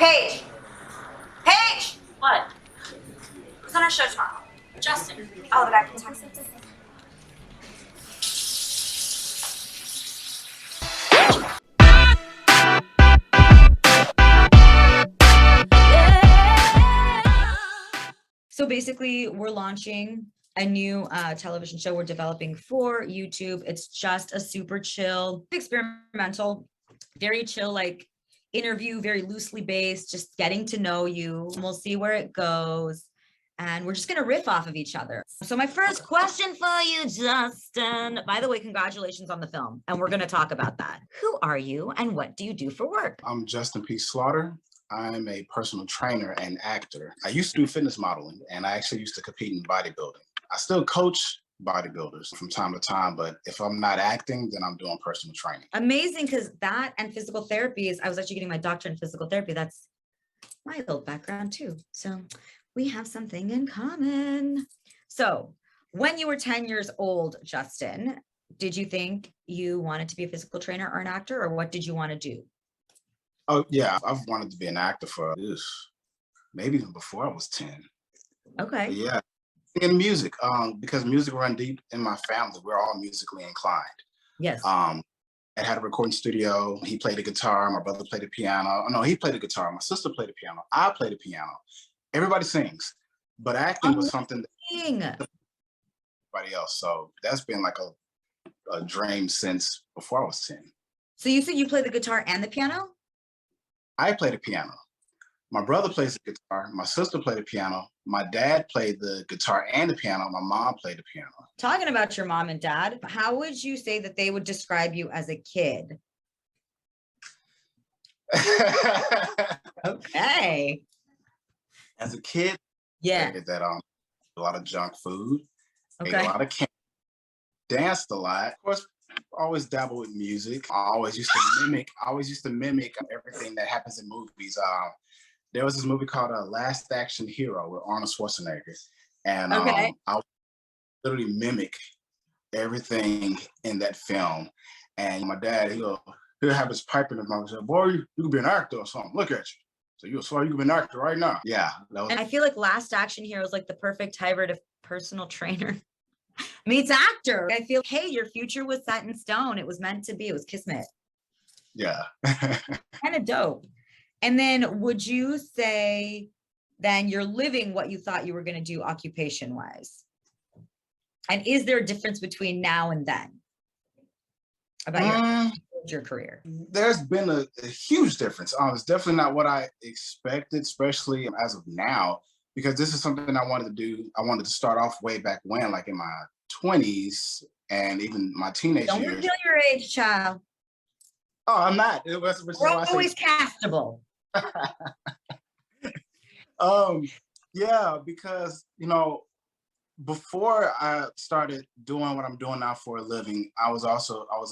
Paige! Paige! What? Who's on our show tomorrow? Justin. Oh, the guy from Texas. So basically, we're launching a new television show we're developing for YouTube. It's just a super chill, experimental, very chill, like interview, very loosely based, just getting to know you. We'll see where it goes. And we're just going to riff off of each other. So my first question for you, Justin, by the way, congratulations on the film. And we're going to talk about that. Who are you and what do you do for work? I'm Justin P. Slaughter. I'm a personal trainer and actor. I used to do fitness modeling, and I actually used to compete in bodybuilding. I still coach bodybuilders from time to time, but if I'm not acting, then I'm doing personal training. Amazing, because that and physical therapy is, I was actually getting my doctorate in physical therapy. That's my old background too. So we have something in common. So when you were 10 years old, Justin, did you think you wanted to be a physical trainer or an actor, or what did you want to do? Oh yeah, I've wanted to be an actor for maybe even before I was 10. Okay. But yeah, in music, because music run deep in my family. We're all musically inclined. Yes. I had a recording studio. He played the guitar. My brother played the piano. Oh, no, he played the guitar. My sister played the piano. I played the piano. Everybody sings, but acting was something that everybody else. So that's been like a dream since before I was 10. So you said you play the guitar and the piano? I play the piano. My brother plays the guitar. My sister played the piano. My dad played the guitar and the piano. My mom played the piano. Talking about your mom and dad, how would you say that they would describe you as a kid? Okay. As a kid, yeah, that a lot of junk food, okay, ate a lot of candy, danced a lot. Of course, always dabble with music. I always used to mimic everything that happens in movies. There was this movie called Last Action Hero with Arnold Schwarzenegger, and okay. I would literally mimic everything in that film. And my dad, he'll have his pipe in his mouth and say, "Boy, you could be an actor or something. Look at you. So you could be an actor right now." Yeah. And I feel like Last Action Hero is like the perfect hybrid of personal trainer meets actor. I feel, hey, your future was set in stone. It was meant to be. It was kismet. Yeah. Kind of dope. And then would you say then you're living what you thought you were going to do occupation wise? And is there a difference between now and then about your career? There's been a huge difference. It's definitely not what I expected, especially as of now, because this is something I wanted to do. I wanted to start off way back when, like in my 20s and even my teenage years. Don't reveal your age, child. Oh, I'm not. We're always castable. Yeah, because before I started doing what I'm doing now for a living, I was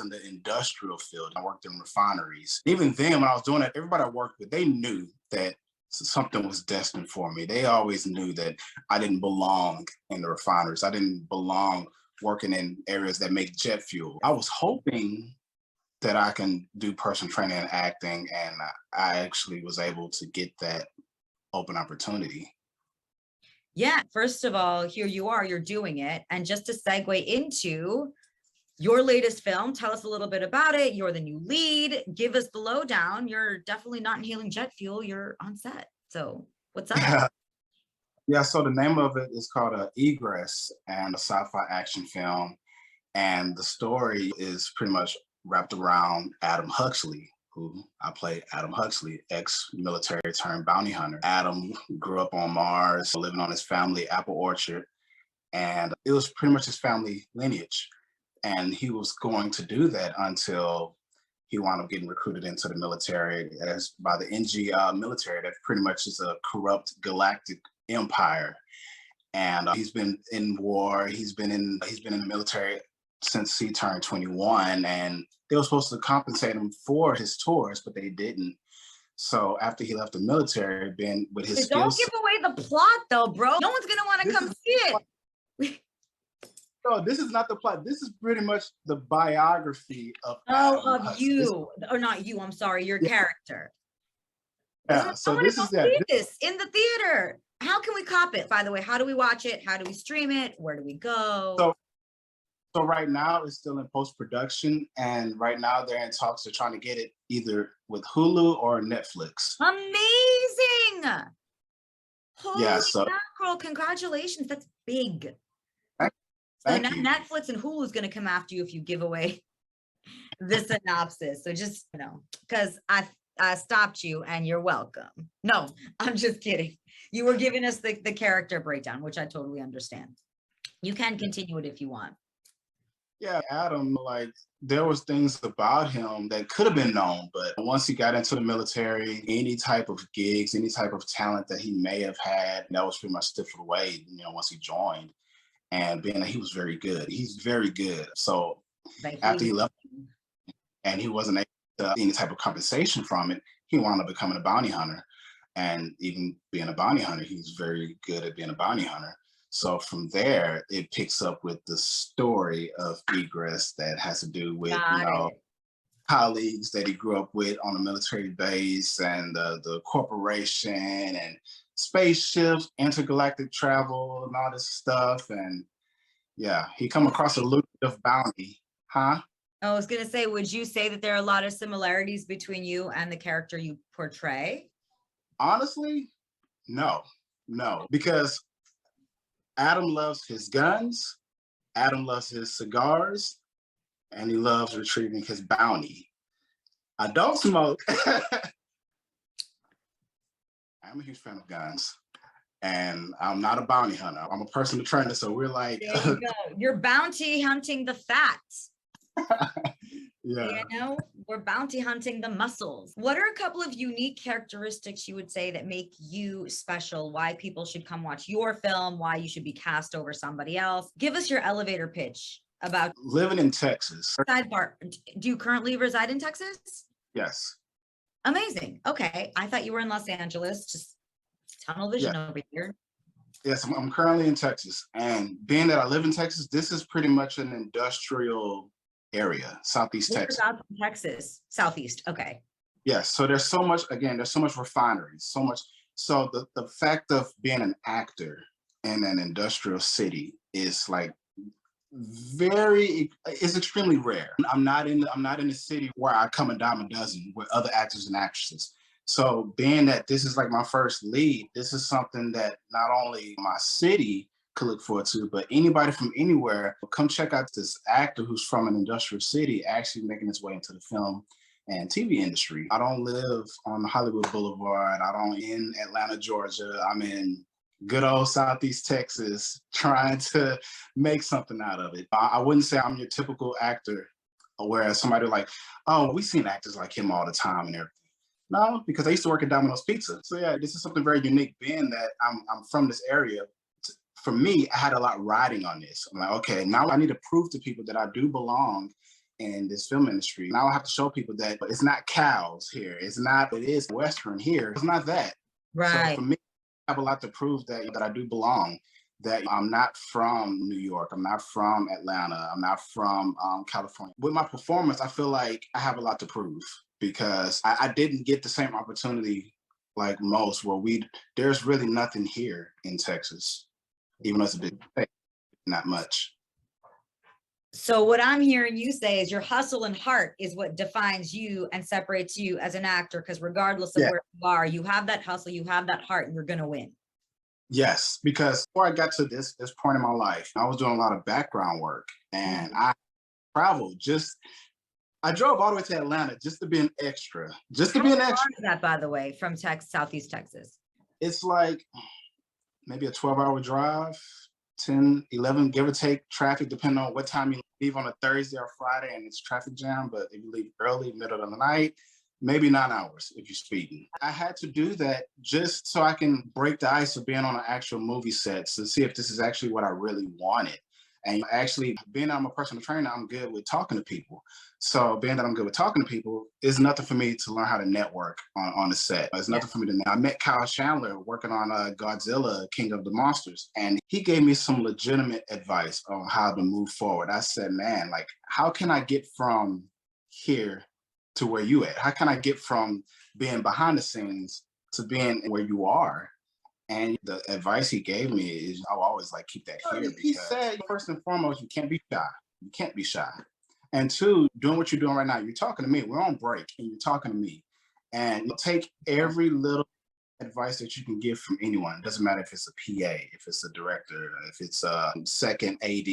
in the industrial field. I worked in refineries. Even then, when I was doing it, everybody I worked with, they knew that something was destined for me. They always knew that I didn't belong in the refineries. I didn't belong working in areas that make jet fuel. I was hoping that I can do personal training and acting, and I actually was able to get that open opportunity. Yeah, first of all, here you are, you're doing it. And just to segue into your latest film, tell us a little bit about it. You're the new lead. Give us the lowdown. You're definitely not inhaling jet fuel. You're on set. So what's up? Yeah, so the name of it is called Egress, and a sci-fi action film. And the story is pretty much wrapped around Adam Huxley, who I play Adam Huxley, ex-military turned bounty hunter. Adam grew up on Mars, living on his family apple orchard, and it was pretty much his family lineage. And he was going to do that until he wound up getting recruited into the military as by the NG military. That pretty much is a corrupt galactic empire. And he's been in war. He's been in the military since he turned 21, and they were supposed to compensate him for his tours, but they didn't. So after he left the military, been with his skills. Don't give away the plot though, bro. No one's gonna want to come see it. No, this is not the plot. This is pretty much the biography of of you, or not you. I'm sorry, your character. Yeah, I so want to this go is that. see this in the theater. How can we cop it, by the way? How do we watch it? How do we stream it? Where do we go? So so right now it's still in post-production, and right now they're in talks of trying to get it either with Hulu or Netflix. Amazing. Yeah, Holy so mackerel. Congratulations. That's big. thank, So thank you. Netflix and Hulu is going to come after you if you give away the synopsis. So just, because I stopped you and you're welcome. No, I'm just kidding. You were giving us the character breakdown, which I totally understand. You can continue it if you want. Yeah, Adam, like there was things about him that could have been known, but once he got into the military, any type of gigs, any type of talent that he may have had, that was pretty much stifled away, once he joined. And being that he was very good, he's very good. So after he left and he wasn't able to any type of compensation from it, he wound up becoming a bounty hunter. And even being a bounty hunter, he's very good at being a bounty hunter. So from there, it picks up with the story of Egress that has to do with, Got it. colleagues that he grew up with on a military base and the corporation and spaceships, intergalactic travel and all this stuff. And yeah, he come across a lucrative bounty. Huh? I was going to say, would you say that there are a lot of similarities between you and the character you portray? Honestly, no, because Adam loves his guns, Adam loves his cigars, and he loves retrieving his bounty. I don't smoke. I'm a huge fan of guns, and I'm not a bounty hunter. I'm a personal trainer, so we're like, There you go. You're bounty hunting the fat. yeah. We're bounty hunting the muscles. What are a couple of unique characteristics you would say that make you special? Why people should come watch your film? Why you should be cast over somebody else? Give us your elevator pitch about Living in Texas. sidebar. Do you currently reside in Texas? Yes. Amazing. Okay. I thought you were in Los Angeles. Just tunnel vision over here. Yes, I'm currently in Texas. And being that I live in Texas, this is pretty much an industrial area, Southeast Texas. Texas, Southeast. Okay. Yes. So there's so much, again, there's so much refineries, so much. So the fact of being an actor in an industrial city is like is extremely rare. I'm not in a city where I come a dime a dozen with other actors and actresses. So being that this is like my first lead, this is something that not only my city could look forward to, but anybody from anywhere, come check out this actor who's from an industrial city actually making his way into the film and TV industry. I don't live on Hollywood Boulevard. I don't in Atlanta, Georgia. I'm in good old Southeast Texas trying to make something out of it. I wouldn't say I'm your typical actor, whereas somebody like, oh, we've seen actors like him all the time and everything. No, because I used to work at Domino's Pizza. So yeah, this is something very unique being that I'm from this area. For me, I had a lot riding on this. I'm like, okay, now I need to prove to people that I do belong in this film industry. Now I have to show people that it's not cows here. It is Western here. It's not that. Right. So for me, I have a lot to prove that I do belong, that I'm not from New York. I'm not from Atlanta. I'm not from California. With my performance, I feel like I have a lot to prove because I didn't get the same opportunity like most where there's really nothing here in Texas, even though it's a big state, not much. So what I'm hearing you say is your hustle and heart is what defines you and separates you as an actor, because regardless of where you are, you have that hustle, you have that heart, and you're going to win. Yes, because before I got to this point in my life, I was doing a lot of background work and I traveled I drove all the way to Atlanta just to be an extra, How far is that, by the way, from Southeast Texas? It's like maybe a 12-hour drive, 10, 11, give or take traffic, depending on what time you leave on a Thursday or Friday and it's traffic jam. But if you leave early, middle of the night, maybe 9 hours if you're speeding. I had to do that just so I can break the ice of being on an actual movie set to see if this is actually what I really wanted. And actually, being that I'm a personal trainer, I'm good with talking to people. So being that I'm good with talking to people, is nothing for me to learn how to network on the set. It's nothing for me to know. I met Kyle Chandler working on Godzilla, King of the Monsters, and he gave me some legitimate advice on how to move forward. I said, man, like, how can I get from here to where you at? How can I get from being behind the scenes to being where you are. And the advice he gave me is I'll always like keep that here because he said, first and foremost, you can't be shy. You can't be shy. And two, doing what you're doing right now, you're talking to me. We're on break and you're talking to me. And you take every little advice that you can give from anyone. It doesn't matter if it's a PA, if it's a director, if it's a second AD.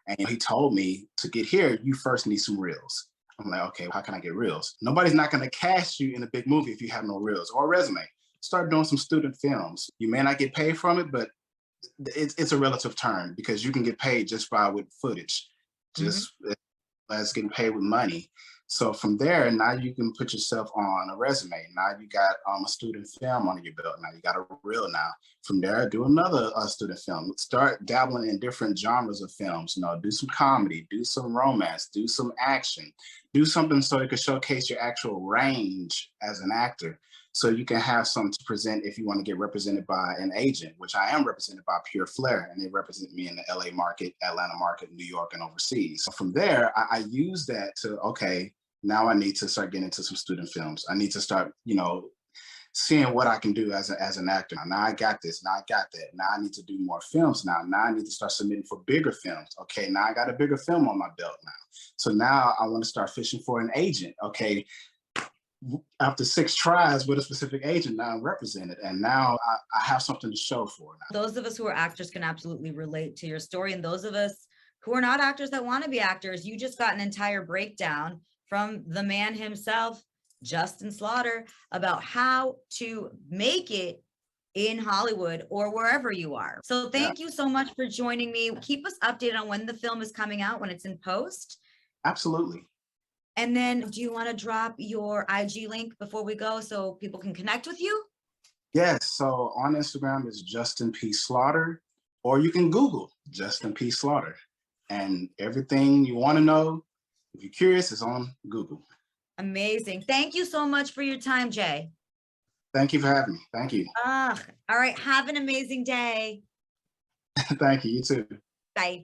And he told me to get here, you first need some reels. I'm like, okay, how can I get reels? Nobody's not going to cast you in a big movie if you have no reels or a resume. Start doing some student films. You may not get paid from it, but it's a relative term because you can get paid just by with footage, just as getting paid with money. So from there, now you can put yourself on a resume. Now you got a student film under your belt. Now you got a reel now. From there, do another student film. Start dabbling in different genres of films. You know, do some comedy, do some romance, do some action, do something so it can showcase your actual range as an actor. So you can have something to present if you want to get represented by an agent, which I am represented by Pure Flair, and they represent me in the LA market, Atlanta market, New York, and overseas. So from there, I use that to, okay, now I need to start getting into some student films. I need to start, you know, seeing what I can do as an actor. Now I got this, now I got that. Now I need to do more films now. Now I need to start submitting for bigger films. Okay, now I got a bigger film on my belt now. So now I want to start fishing for an agent. Okay, after 6 tries with a specific agent, now I'm represented, and now I have something to show for it. Those of us who are actors can absolutely relate to your story, and those of us who are not actors that want to be actors, you just got an entire breakdown from the man himself, Justin Slaughter, about how to make it in Hollywood or wherever you are. So thank you so much for joining me. Keep us updated on when the film is coming out, when it's in post. Absolutely. And then do you want to drop your IG link before we go so people can connect with you? Yes. So on Instagram is Justin P. Slaughter, or you can Google Justin P. Slaughter. And everything you want to know, if you're curious, is on Google. Amazing. Thank you so much for your time, Jay. Thank you for having me. Thank you. All right. Have an amazing day. Thank you. You too. Bye.